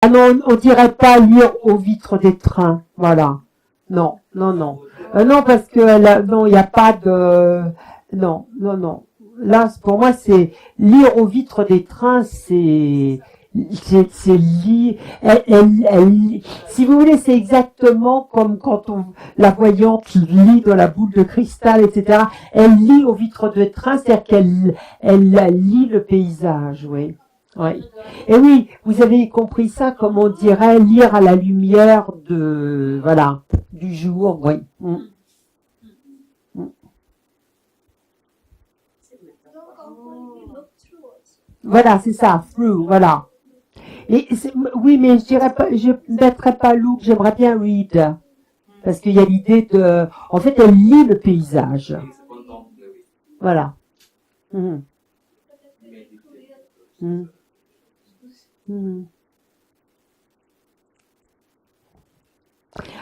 Ah non, on dirait pas lire aux vitres des trains. Voilà. Non, non, non. Non, parce que non, il n'y a pas de. Non, non, non. Là, pour moi, c'est lire aux vitres des trains, c'est lire. Si vous voulez, c'est exactement comme quand la voyante lit dans la boule de cristal, etc. Elle lit aux vitres de train, c'est-à-dire elle lit le paysage, oui. Oui. Et oui, vous avez compris ça, comme on dirait, lire à la lumière de, voilà, du jour, oui. Voilà, c'est ça, through, voilà. Et oui, mais je dirais pas, je mettrais pas look, j'aimerais bien read. Parce qu'il y a l'idée de, en fait, elle lit le paysage. Voilà. Mhm. Mhm. Mhm.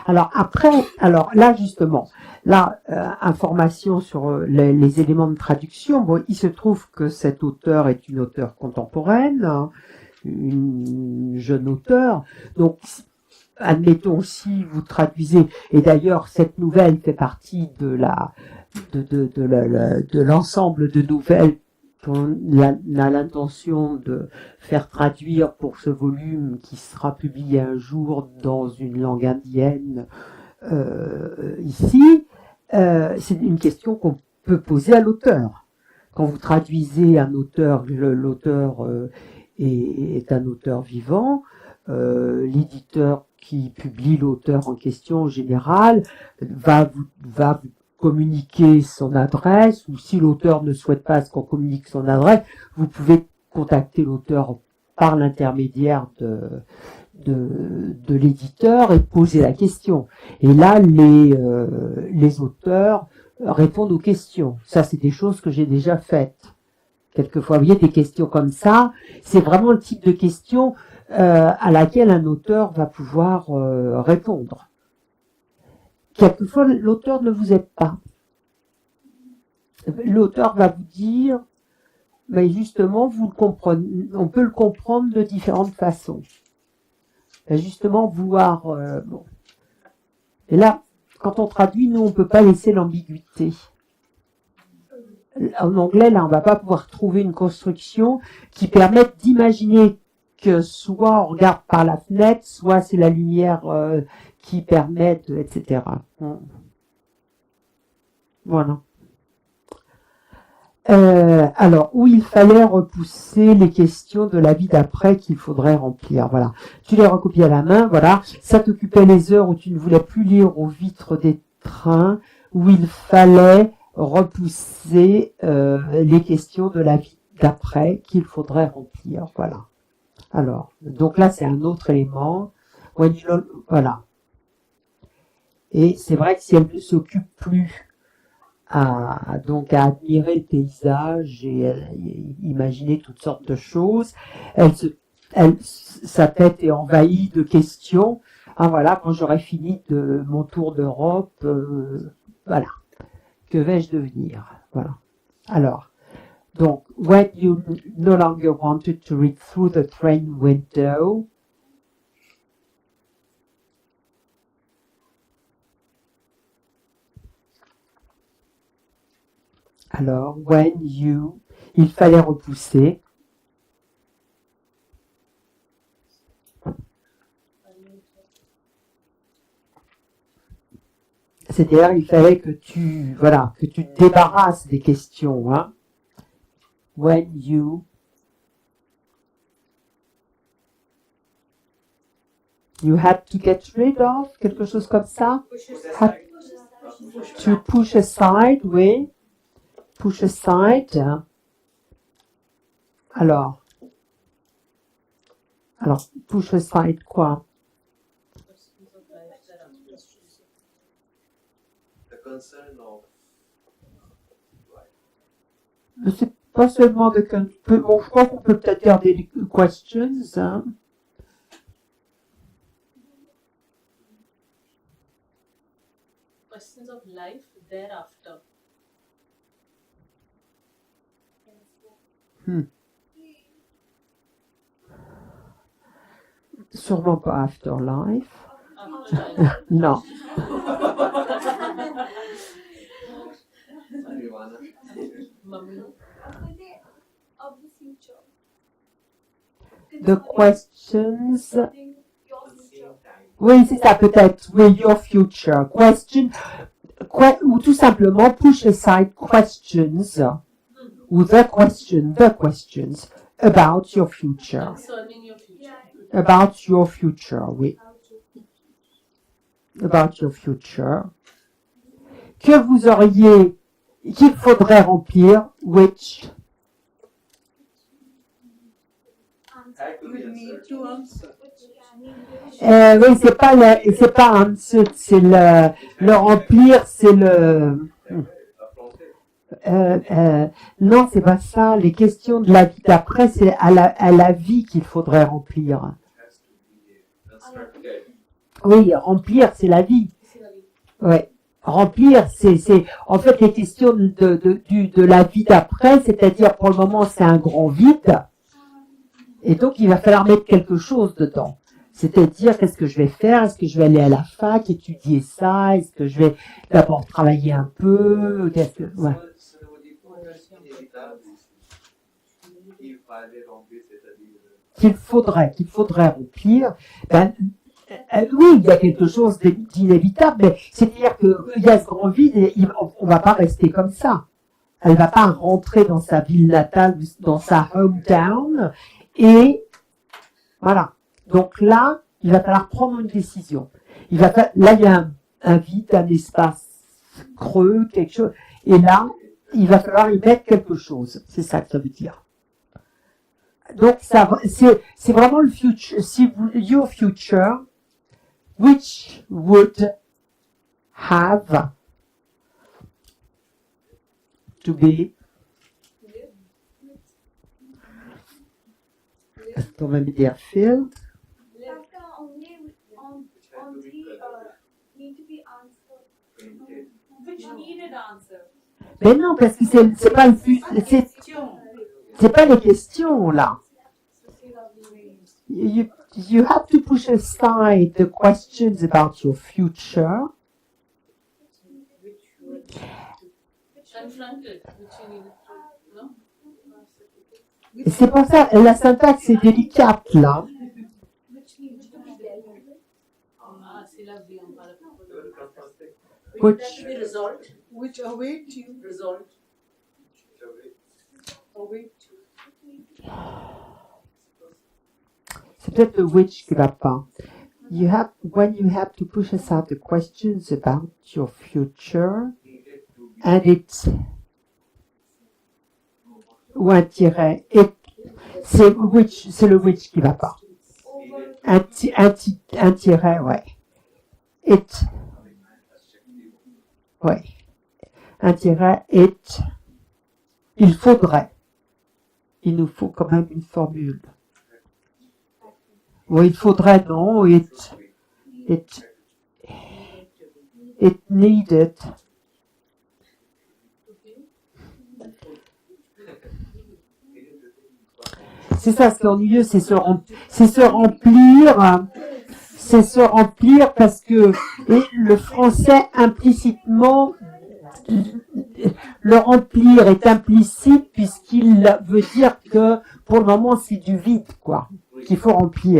Alors après, alors là justement, là, information sur les éléments de traduction. Bon, il se trouve que cet auteur est une auteure contemporaine, hein, une jeune auteure. Donc, admettons si vous traduisez, et d'ailleurs cette nouvelle fait partie de l'ensemble de nouvelles qu'on a l'intention de faire traduire pour ce volume qui sera publié un jour dans une langue indienne ici, c'est une question qu'on peut poser à l'auteur. Quand vous traduisez un auteur, l'auteur est un auteur vivant, l'éditeur qui publie l'auteur en question en général va vous communiquer son adresse, ou si l'auteur ne souhaite pas qu'on communique son adresse, vous pouvez contacter l'auteur par l'intermédiaire de l'éditeur et poser la question. Et là, les auteurs répondent aux questions. Ça, c'est des choses que j'ai déjà faites. Quelquefois, vous voyez, des questions comme ça, c'est vraiment le type de question à laquelle un auteur va pouvoir répondre. Quelquefois, l'auteur ne vous aide pas. L'auteur va vous dire, mais justement, vous le comprenez, on peut le comprendre de différentes façons. Justement, vouloir... bon. Et là, quand on traduit, nous, on ne peut pas laisser l'ambiguïté. En anglais, là, on ne va pas pouvoir trouver une construction qui permette d'imaginer que soit on regarde par la fenêtre, soit c'est la lumière qui permet, etc. Voilà. Alors, où il fallait repousser les questions de la vie d'après qu'il faudrait remplir. Voilà. Tu les recopies à la main, voilà. Ça t'occupait les heures où tu ne voulais plus lire aux vitres des trains, où il fallait repousser les questions de la vie d'après qu'il faudrait remplir. Voilà. Alors, donc là, c'est un autre élément. Voilà. Et c'est vrai que si elle ne s'occupe plus donc à admirer le paysage et imaginer toutes sortes de choses. Sa tête est envahie de questions. Ah voilà, quand j'aurai fini de mon tour d'Europe, voilà, que vais-je devenir? Voilà. Alors, donc, when you no longer wanted to read through the train window, alors, il fallait repousser. C'est-à-dire, il fallait que tu te débarrasses des questions, hein. When you had to get rid of, quelque chose comme ça. Had to push aside, oui. Push aside. Alors, push aside quoi? C'est pas seulement de... Bon, je crois qu'on peut peut-être faire des questions, hein. Questions of life thereafter. sûrement pas afterlife. Afterlife. Non. Mummy. Of the future. The questions. Your future. Oui, c'est ça peut-être. Oui, your future. Question. Ou tout simplement push aside questions. Ou the questions about your future. Concerning your future. About your future, oui. About your future. Que vous auriez, qu'il faudrait remplir, which. You need to answer. Oui, c'est pas answer, c'est le remplir, c'est le. Non, c'est pas ça. Les questions de la vie d'après, c'est à la vie qu'il faudrait remplir. Oui, remplir, c'est la vie. Ouais. Remplir, c'est en fait les questions de la vie d'après, c'est-à-dire pour le moment c'est un grand vide, et donc il va falloir mettre quelque chose dedans. C'est-à-dire qu'est-ce que je vais faire? Est-ce que je vais aller à la fac, étudier ça? Est-ce que je vais d'abord travailler un peu? Ouais. Qu'il faudrait remplir. Ben, oui, il y a quelque chose d'inévitable, mais c'est-à-dire qu'il y a ce grand vide et on va pas rester comme ça. Elle va pas rentrer dans sa ville natale, dans sa hometown, et voilà. Donc là, il va falloir prendre une décision. Là, il y a un vide, un espace creux, quelque chose, et là, il va falloir y mettre quelque chose. C'est ça que ça veut dire. Donc c'est vraiment le future. Your future, which would have to be. Est-ce qu'on va me dire Phil? After only on three need to be answered. Which needed answer. Mais non, parce que c'est pas le c'est pas les questions là. You have to push aside the questions about your future. Confronted, which you needed to, no? Et c'est pour ça, la syntaxe est délicate là. Which needs to be delivered. Ah, c'est la vie en parle. Which, The result, which await you. Result. Await you. c'est peut-être le which qui va pas. When you have to push aside the questions about your future, and it's ou un tiret, c'est le which qui va pas. Un tiret, ouais. It, ouais. Un tiret, it. Il faudrait. Il nous faut quand même une formule. Oui, il faudrait, non, it needed. C'est ça, ce qui est ennuyeux, c'est se remplir parce que et le français implicitement, le remplir est implicite puisqu'il veut dire que pour le moment c'est du vide, quoi, qu'il faut remplir.